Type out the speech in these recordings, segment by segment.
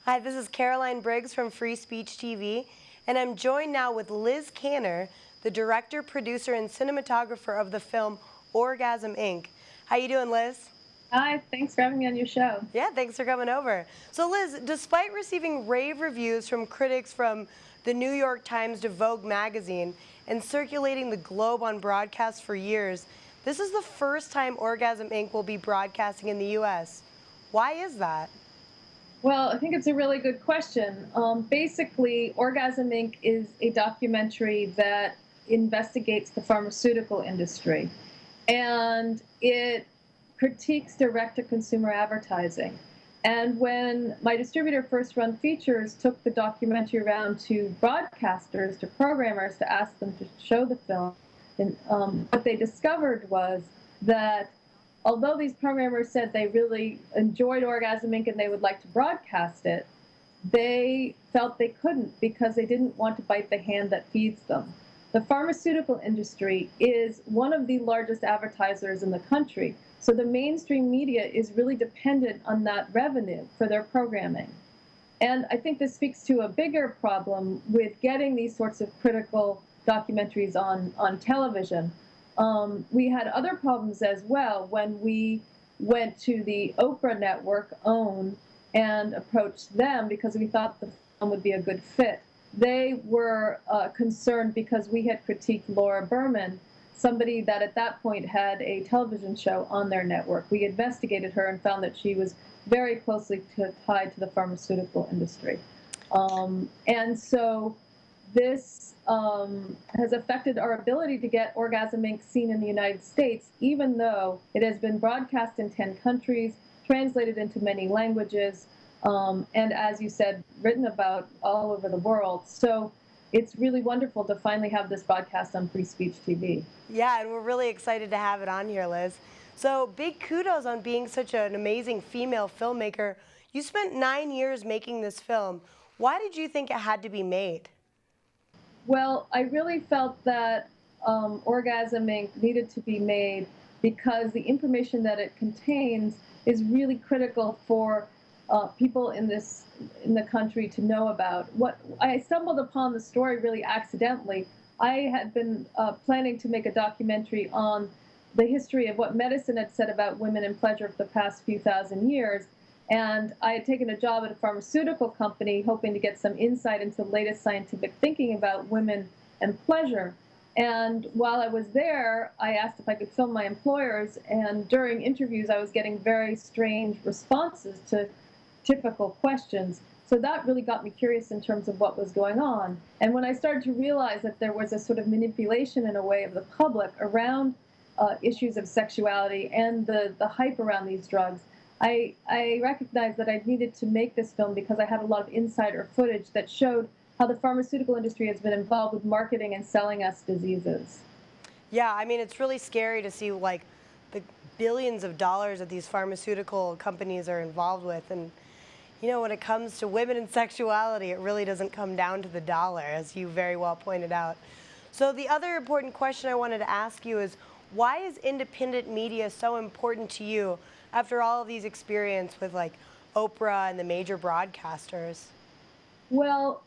Hi, this is Caroline Briggs from Free Speech TV, and I'm joined now with Liz Canner, the director, producer, and cinematographer of the film Orgasm, Inc. How you doing, Liz? Hi, thanks for having me on your show. Yeah, thanks for coming over. So, Liz, despite receiving rave reviews from critics from the New York Times to Vogue magazine and circulating the globe on broadcast for years, this is the first time Orgasm, Inc. will be broadcasting in the U.S. Why is that? Well, I think it's a really good question. Basically, Orgasm Inc. is a documentary that investigates the pharmaceutical industry, and it critiques direct to consumer advertising. And when my distributor, First Run Features, took the documentary around to broadcasters, to programmers, to ask them to show the film, and what they discovered was that although these programmers said they really enjoyed Orgasm Inc. and they would like to broadcast it, they felt they couldn't because they didn't want to bite the hand that feeds them. The pharmaceutical industry is one of the largest advertisers in the country, so the mainstream media is really dependent on that revenue for their programming. And I think this speaks to a bigger problem with getting these sorts of critical documentaries on television. We had other problems as well when we went to the Oprah Network, OWN, and approached them because we thought the film would be a good fit. They were concerned because we had critiqued Laura Berman, somebody that at that point had a television show on their network. We investigated her and found that she was very closely tied to the pharmaceutical industry. And so this has affected our ability to get Orgasm Inc. seen in the United States, even though it has been broadcast in 10 countries, translated into many languages, and as you said, written about all over the world. So it's really wonderful to finally have this broadcast on Free Speech TV. Yeah, and we're really excited to have it on here, Liz. So big kudos on being such an amazing female filmmaker. You spent 9 years making this film. Why did you think it had to be made? Well, I really felt that Orgasm Inc. needed to be made because the information that it contains is really critical for people in the country to know about. What I stumbled upon the story really accidentally. I had been planning to make a documentary on the history of what medicine had said about women and pleasure for the past few thousand years. And I had taken a job at a pharmaceutical company hoping to get some insight into the latest scientific thinking about women and pleasure. And while I was there, I asked if I could film my employers. And during interviews, I was getting very strange responses to typical questions. So that really got me curious in terms of what was going on. And when I started to realize that there was a sort of manipulation in a way of the public around issues of sexuality and the hype around these drugs, I recognized that I needed to make this film because I had a lot of insider footage that showed how the pharmaceutical industry has been involved with marketing and selling us diseases. Yeah, I mean, it's really scary to see like the billions of dollars that these pharmaceutical companies are involved with. And, you know, when it comes to women and sexuality, it really doesn't come down to the dollar, as you very well pointed out. So the other important question I wanted to ask you is, why is independent media so important to you after all of these experience with like Oprah and the major broadcasters? Well,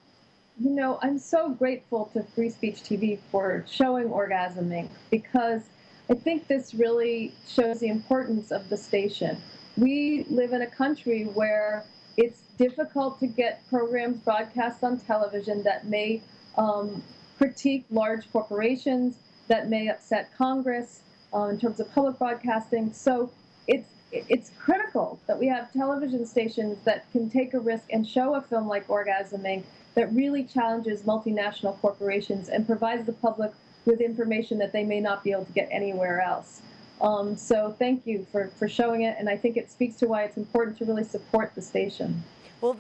I'm so grateful to Free Speech TV for showing Orgasm Inc. because I think this really shows the importance of the station. We live in a country where it's difficult to get programs broadcast on television that may critique large corporations, that may upset Congress in terms of public broadcasting. So it's critical that we have television stations that can take a risk and show a film like Orgasm Inc. that really challenges multinational corporations and provides the public with information that they may not be able to get anywhere else. So thank you for showing it, and I think it speaks to why it's important to really support the station. Well,